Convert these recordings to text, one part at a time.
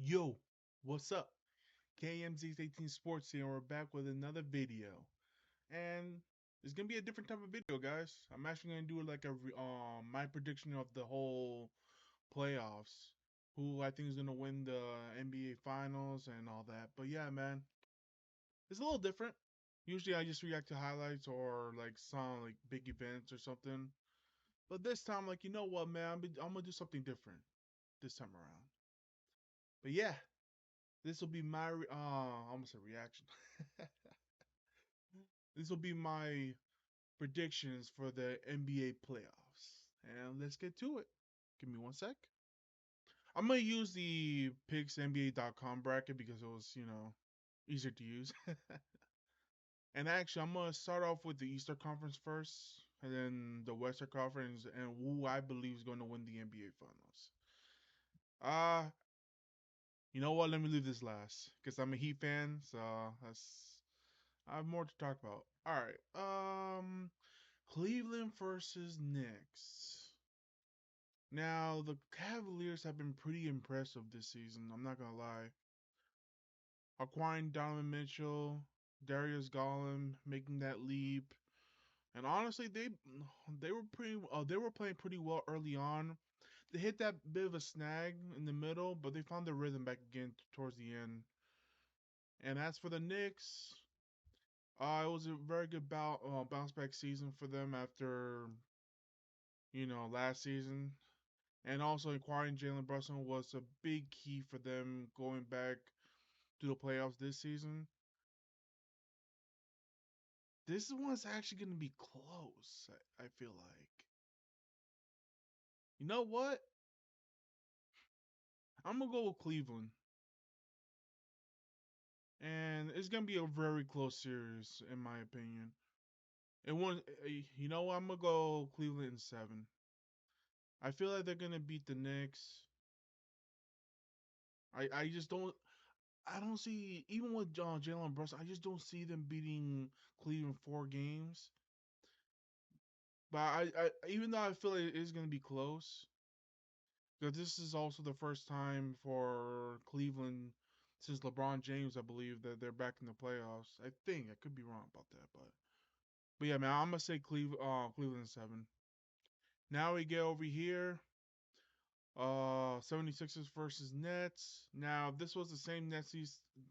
Yo, what's up? KMZ18 Sports here, and we're back with another video. And it's gonna be a different type of video, guys. I'm actually gonna do like a my prediction of the whole playoffs, who I think is gonna win the NBA Finals and all that. But yeah, man, it's a little different. Usually, I just react to highlights or like some like big events or something. But this time, like you know what, man, I'm gonna do something different this time around. But yeah, this will be my almost a reaction. This will be my predictions for the NBA playoffs. And let's get to it. Give me one sec. I'm gonna use the picksnba.com bracket because it was, easier to use. And actually, I'm gonna start off with the Eastern Conference first, and then the Western Conference, and who I believe is going to win the NBA Finals. Uh, you know what? Let me leave this last because I'm a Heat fan, so that's I have more to talk about. All right. Cleveland versus Knicks. Now, the Cavaliers have been pretty impressive this season. I'm not gonna lie. Acquiring Donovan Mitchell, Darius Garland, making that leap, and honestly, they were playing pretty well early on. They hit that bit of a snag in the middle, but they found their rhythm back again towards the end. And as for the Knicks, it was a very good bounce back season for them after last season. And also acquiring Jalen Brunson was a big key for them going back to the playoffs this season. This one's actually going to be close, I feel like. You know what? I'm going to go with Cleveland. And it's going to be a very close series, in my opinion. It won't, you know what? I'm going to go Cleveland in 7. I feel like they're going to beat the Knicks. I just don't. I don't see, even with Jalen Brunson, I just don't see them beating Cleveland 4 games. But even though I feel like it is going to be close, because this is also the first time for Cleveland since LeBron James, I believe, that they're back in the playoffs. I think I could be wrong about that, but yeah, man, I'm gonna say Cleveland 7. Now we get over here. 76ers versus Nets. Now, if this was the same Nets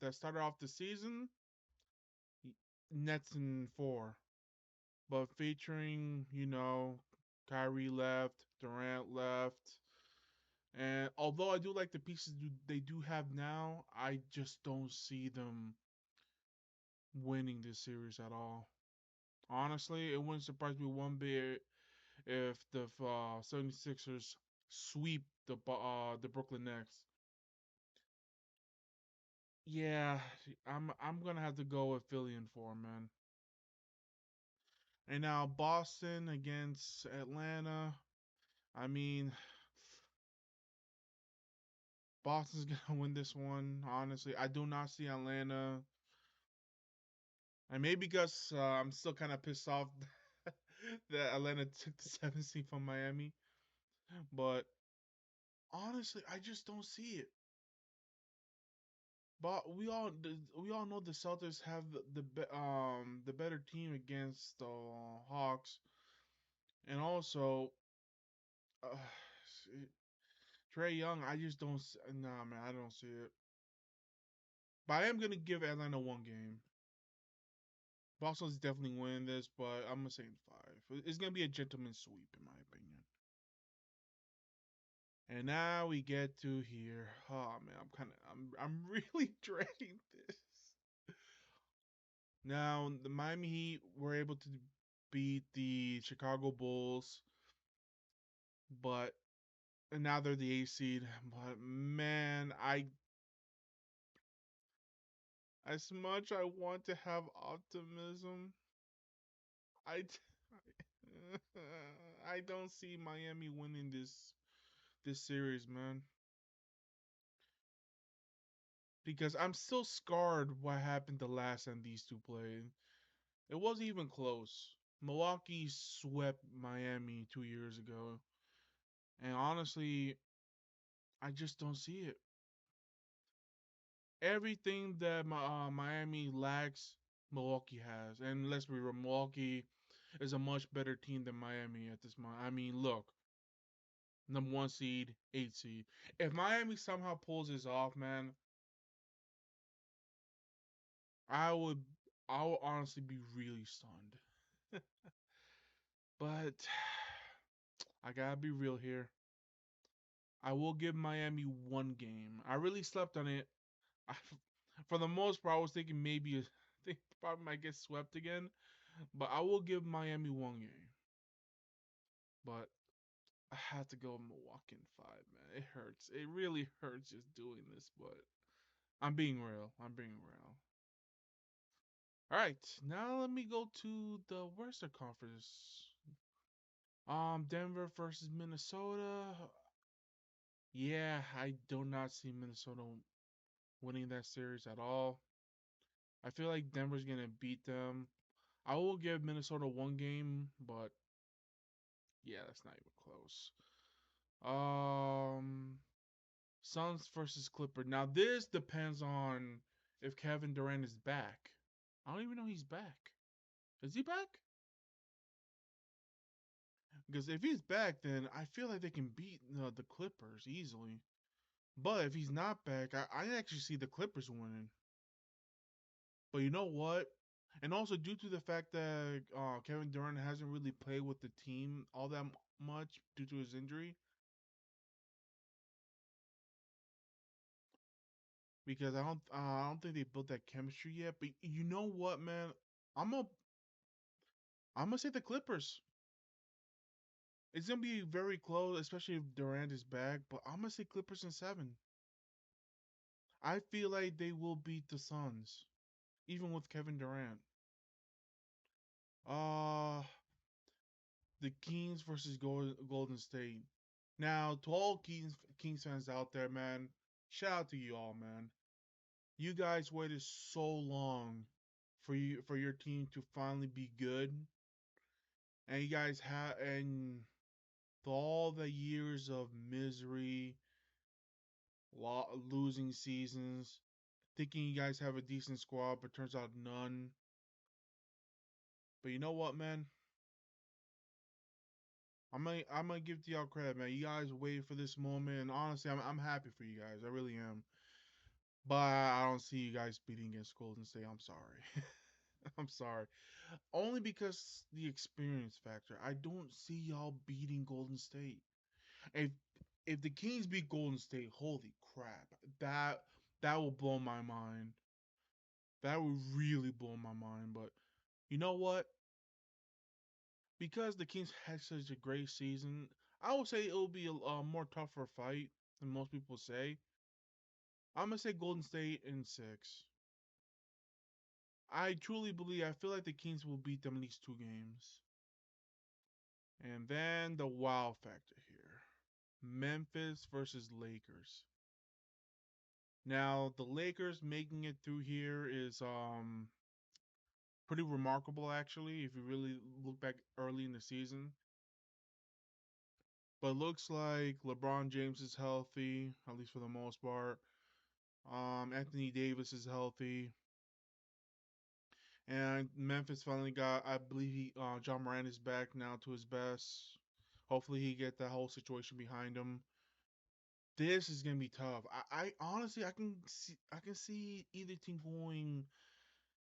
that started off the season, Nets in 4. But featuring, Kyrie left, Durant left. And although I do like the pieces they do have now, I just don't see them winning this series at all. Honestly, it wouldn't surprise me one bit if the 76ers sweep the Brooklyn Nets. Yeah, I'm gonna have to go with Philly in 4, man. And now Boston against Atlanta. I mean, Boston's gonna win this one. Honestly, I do not see Atlanta. And maybe because I'm still kind of pissed off that Atlanta took the 7th seed from Miami. But honestly, I just don't see it. But we all know the Celtics have the better team against the Hawks, and also uh, Trey Young. I just don't. Nah, man, I don't see it. But I am gonna give Atlanta 1 game. Boston's definitely winning this, but I'm gonna say in 5. It's gonna be a gentleman's sweep, in my opinion. And now we get to here. Oh man, I'm really dreading this. Now the Miami Heat were able to beat the Chicago Bulls, but and now they're the 8th seed. But man, I as much I want to have optimism, I I don't see Miami winning this series, man. Because I'm still scarred what happened the last time these two played. It wasn't even close. Milwaukee swept Miami 2 years ago, and honestly, I just don't see it. Everything that Miami lacks, Milwaukee has. And let's be real, Milwaukee is a much better team than Miami at this moment. I mean, look, number one seed, eight seed. If Miami somehow pulls this off, man, I would, I would honestly be really stunned. But I gotta be real here. I will give Miami one game. I really slept on it. I, for the most part, I was thinking maybe they probably might get swept again. But I will give Miami one game. But I had to go Milwaukee in five, man. It hurts. It really hurts just doing this, but I'm being real. I'm being real. All right, now let me go to the Western Conference. Denver versus Minnesota. Yeah, I do not see Minnesota winning that series at all. I feel like Denver's gonna beat them. I will give Minnesota one game, but yeah, that's not even close. Um, Suns versus Clipper. Now this depends on if Kevin Durant is back. I don't even know he's back. Is he back? Because if he's back, then I feel like they can beat the Clippers easily. But if he's not back, I actually see the Clippers winning. But you know what? And also due to the fact that Kevin Durant hasn't really played with the team all that much due to his injury, because I don't think they built that chemistry yet. But you know what, man? I'm a I'm gonna say the Clippers. It's gonna be very close, especially if Durant is back. But I'm gonna say Clippers in seven. I feel like they will beat the Suns, even with Kevin Durant. Uh the Kings versus Golden State. Now, to all Kings fans out there, man, shout out to you all, man. You guys waited so long for your team to finally be good, and you guys have and all the years of misery, losing seasons, thinking you guys have a decent squad, but turns out none. But you know what, man? I'm gonna give to y'all credit, man. You guys waited for this moment, and honestly, I'm happy for you guys. I really am. But I don't see you guys beating against Golden State. I'm sorry. I'm sorry. Only because the experience factor. I don't see y'all beating Golden State. If if the Kings beat Golden State, holy crap. That that will blow my mind. That would really blow my mind. But you know what? Because the Kings had such a great season, I would say it will be a more tougher fight than most people say. I'm gonna say Golden State in six. I truly believe. I feel like the Kings will beat them at least two games. And then the wow factor here: Memphis versus Lakers. Now the Lakers making it through here is pretty remarkable actually if you really look back early in the season. But looks like LeBron James is healthy, at least for the most part. Anthony Davis is healthy. And Memphis finally got, I believe John Moran is back now to his best. Hopefully he get that whole situation behind him. This is gonna be tough. I honestly I can see either team going,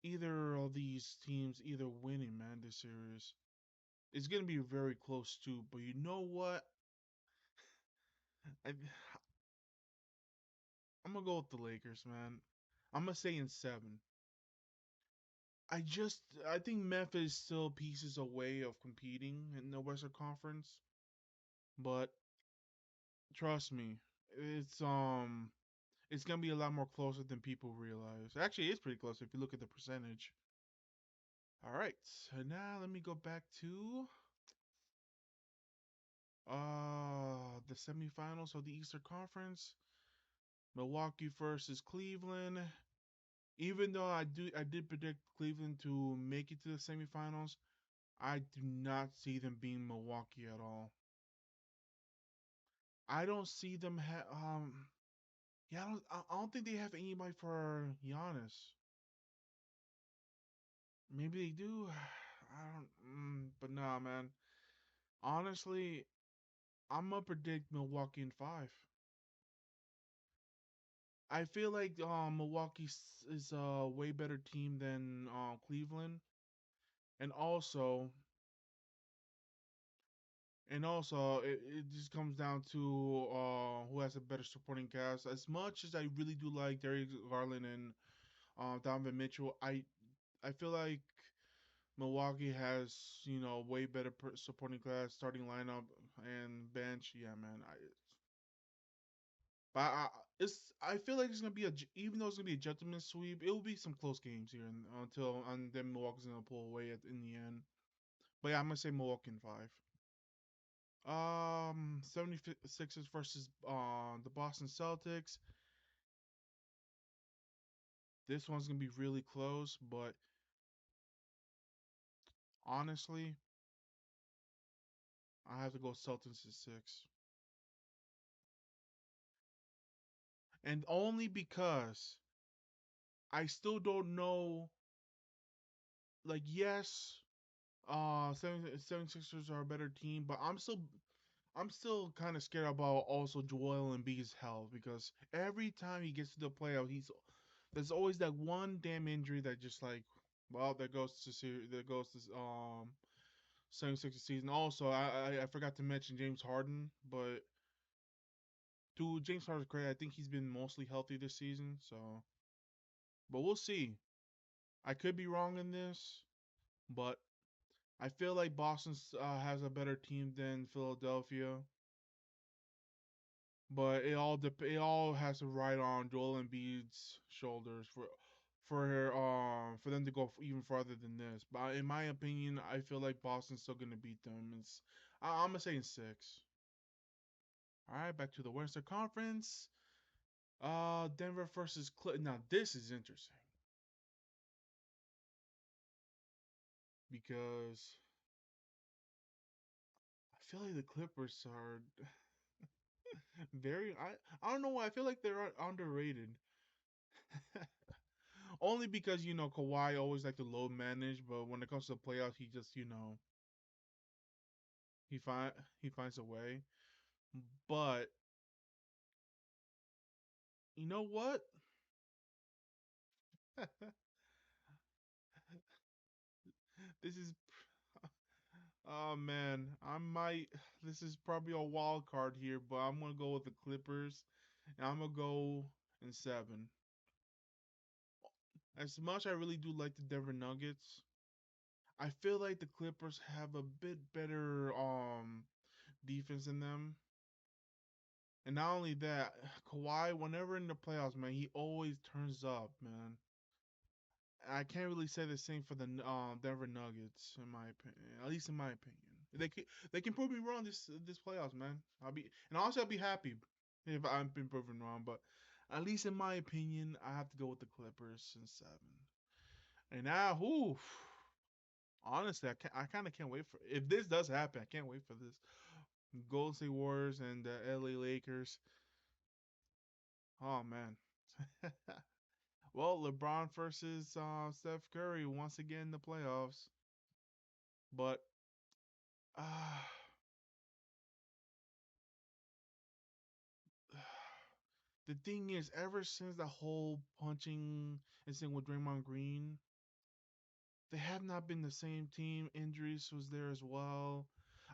either of these teams either winning, man, this series. It's gonna be very close too. But you know what? I, I'm gonna go with the Lakers, man. I'm gonna say in seven. I think Memphis is still pieces away of competing in the Western Conference, but trust me, it's gonna be a lot more closer than people realize. Actually, it's pretty close if you look at the percentage. All right, so now let me go back to the semifinals of the Eastern Conference. Milwaukee versus Cleveland. Even though I did predict Cleveland to make it to the semifinals, I do not see them being Milwaukee at all. I don't see them Yeah, I don't think they have anybody for Giannis. Maybe they do. I don't. But nah, man. Honestly, I'm gonna predict Milwaukee in five. I feel like Milwaukee is a way better team than Cleveland, and also it just comes down to who has a better supporting cast. As much as I really do like Darius Garland and Donovan Mitchell, I feel like Milwaukee has way better supporting cast, starting lineup and bench. Yeah, man. I feel like it's gonna be even though it's gonna be a gentleman's sweep, it will be some close games here until and then Milwaukee's gonna pull away in the end. But yeah, I'm gonna say Milwaukee in five. 76ers versus the Boston Celtics. This one's gonna be really close, but honestly, I have to go Celtics in six, and only because I still don't know. Like, yes, 76ers are a better team, but I'm still kind of scared about also Joel Embiid's health because every time he gets to the playoff, there's always that one damn injury that just like, well, that goes to 76ers season. Also, I forgot to mention James Harden, but to James Harden's credit, I think he's been mostly healthy this season. So, but we'll see. I could be wrong in this, but I feel like Boston has a better team than Philadelphia. But it all has to ride on Joel Embiid's shoulders for them to go even farther than this. But in my opinion, I feel like Boston's still gonna beat them. I'm gonna say in six. All right, back to the Western Conference. Denver versus Now this is interesting because I feel like the Clippers are very. I don't know why I feel like they're underrated. Only because Kawhi always like to load manage, but when it comes to the playoffs, he just he find he finds a way. But you know what? This is oh man, I might. This is probably a wild card here, but I'm gonna go with the Clippers, and I'm gonna go in seven. As much I really do like the Denver Nuggets, I feel like the Clippers have a bit better defense in them. And not only that, Kawhi, whenever in the playoffs, man, he always turns up, man. I can't really say the same for the Denver Nuggets, in my opinion. At least in my opinion, they can prove me wrong this playoffs, man. I'll be happy if I've been proven wrong. But at least in my opinion, I have to go with the Clippers in seven. And now, whoo, honestly, I kind of can't wait for if this does happen. I can't wait for this. Golden State Warriors and the LA Lakers. Oh man. Well, LeBron versus Steph Curry once again in the playoffs. But uh, the thing is, ever since the whole punching incident with Draymond Green, they have not been the same team. Injuries was there as well.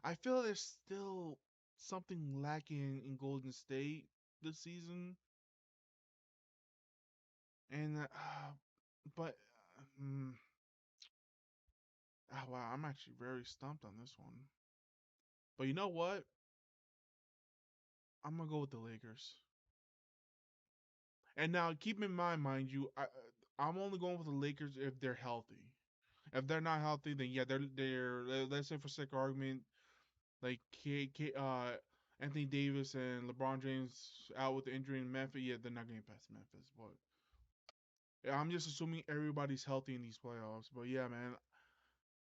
I feel there's still something lacking in Golden State this season, and but wow, I'm actually very stumped on this one. But you know what? I'm gonna go with the Lakers. And now, keep in mind you, I'm only going with the Lakers if they're healthy. If they're not healthy, then yeah, they're let's say for sake of argument, like Anthony Davis and LeBron James out with the injury in Memphis. Yeah, they're not getting past Memphis, but yeah, I'm just assuming everybody's healthy in these playoffs. But yeah, man,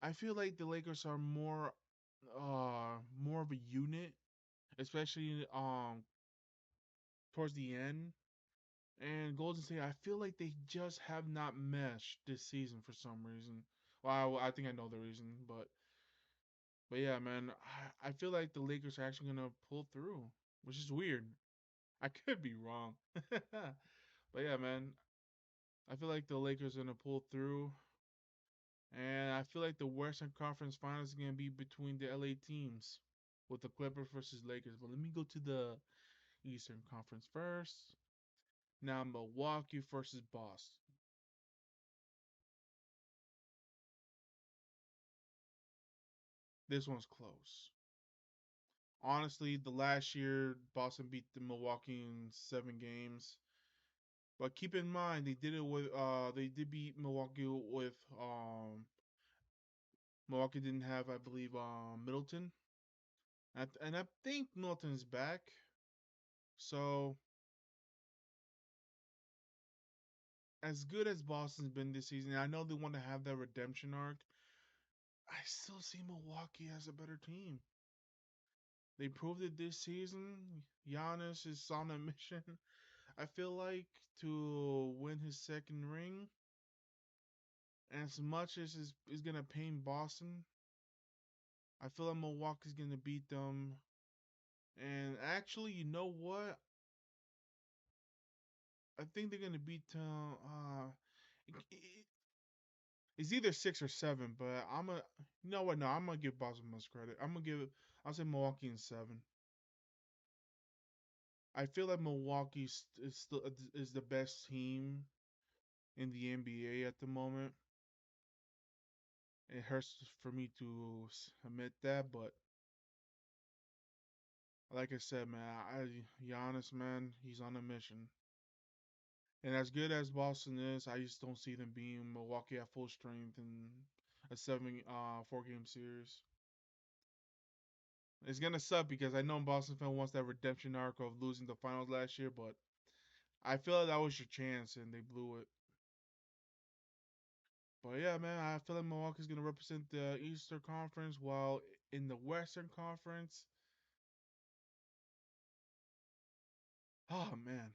I feel like the Lakers are more of a unit, especially towards the end. And Golden State, I feel like they just have not meshed this season for some reason. Well, I think I know the reason, but yeah, man, I feel like the Lakers are actually gonna pull through, which is weird. I could be wrong, but yeah, man, I feel like the Lakers are gonna pull through, and I feel like the Western Conference Finals is gonna be between the LA teams, with the Clippers versus Lakers. But let me go to the Eastern Conference first. Now Milwaukee versus Boston. This one's close. Honestly, the last year Boston beat the Milwaukee in 7 games. But keep in mind they did beat Milwaukee with Milwaukee didn't have, I believe, Middleton. And I think Middleton's back. So as good as Boston's been this season, I know they want to have that redemption arc. I still see Milwaukee as a better team. They proved it this season. Giannis is on a mission. I feel like to win his second ring, as much as is gonna pain Boston, I feel like Milwaukee's gonna beat them. And actually, you know what? I think they're gonna beat them. It's either 6 or 7, but you know what? No, I'm gonna give Boston much credit. I'll say Milwaukee in 7. I feel like Milwaukee is still is the best team in the NBA at the moment. It hurts for me to admit that, but like I said, man, Giannis, man, he's on a mission. And as good as Boston is, I just don't see them being Milwaukee at full strength in a 4 game series. It's gonna suck because I know Boston fan wants that redemption arc of losing the finals last year, but I feel like that was your chance and they blew it. But yeah, man, I feel like Milwaukee's gonna represent the Eastern Conference, while in the Western Conference, oh man,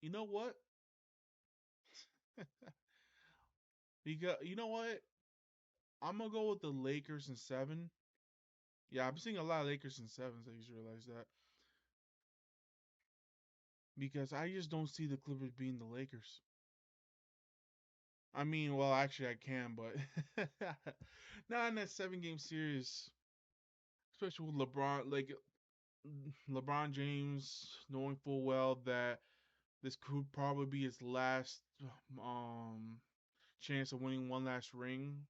you know what? Because you know what? I'm gonna go with the Lakers in 7. Yeah, I'm seeing a lot of Lakers in 7s. I just realized that because I just don't see the Clippers being the Lakers. I mean, well, actually, I can, but not in that 7 game series, especially with LeBron. Like LeBron James knowing full well that this could probably be his last um chance of winning one last ring,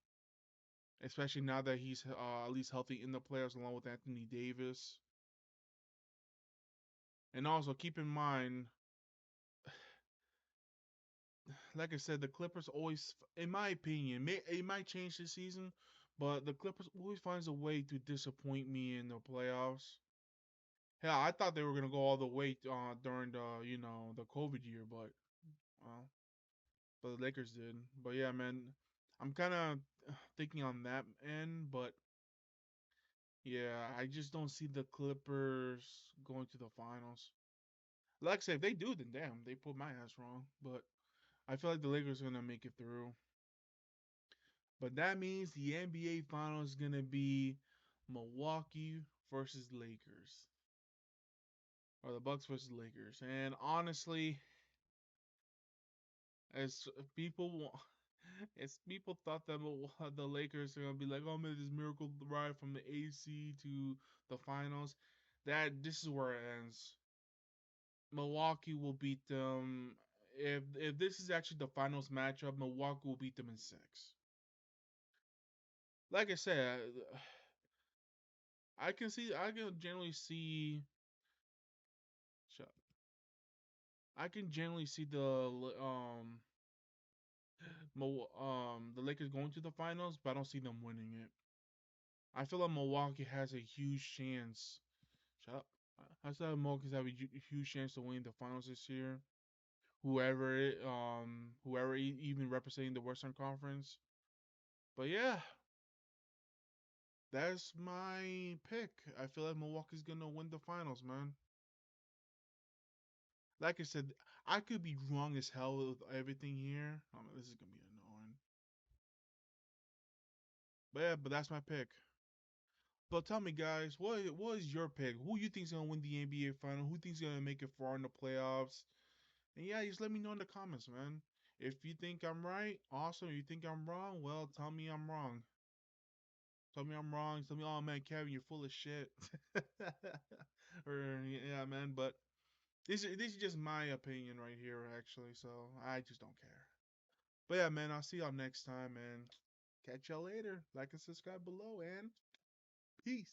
especially now that he's at least healthy in the playoffs along with Anthony Davis. And also keep in mind, like I said, the Clippers always, in my opinion, it might change this season, but the Clippers always finds a way to disappoint me in the playoffs. Hell, I thought they were gonna go all the way during the COVID year, but well, but the Lakers did. But yeah, man, I'm kind of thinking on that end, but yeah, I just don't see the Clippers going to the finals. Like I said, if they do, then damn, they put my ass wrong. But I feel like the Lakers are gonna make it through. But that means the NBA Finals is gonna be Milwaukee versus Lakers, or the Bucks versus Lakers. And honestly, as people as people thought that the Lakers are gonna be like, oh man, this miracle ride from the AC to the finals, that this is where it ends. Milwaukee will beat them. If this is actually the finals matchup, Milwaukee will beat them in 6. Like I said, I can generally see I can generally see the Lakers going to the finals, but I don't see them winning it. I feel like Milwaukee has a huge chance. Shut up. I feel like Milwaukee's have a huge chance to win the finals this year. Whoever even representing the Western Conference. But yeah, that's my pick. I feel like Milwaukee's gonna win the finals, man. Like I said, I could be wrong as hell with everything here. Oh, this is gonna be annoying. But yeah, but that's my pick. So tell me, guys, what is your pick? Who you think's gonna win the NBA final? Who thinks gonna make it far in the playoffs? And yeah, just let me know in the comments, man. If you think I'm right, awesome. If you think I'm wrong, well, tell me I'm wrong. Tell me I'm wrong. Tell me, oh man, Kevin, you're full of shit. Or yeah, man. But this is just my opinion right here, actually. So I just don't care. But yeah, man, I'll see y'all next time, man. Catch y'all later. Like and subscribe below, and peace.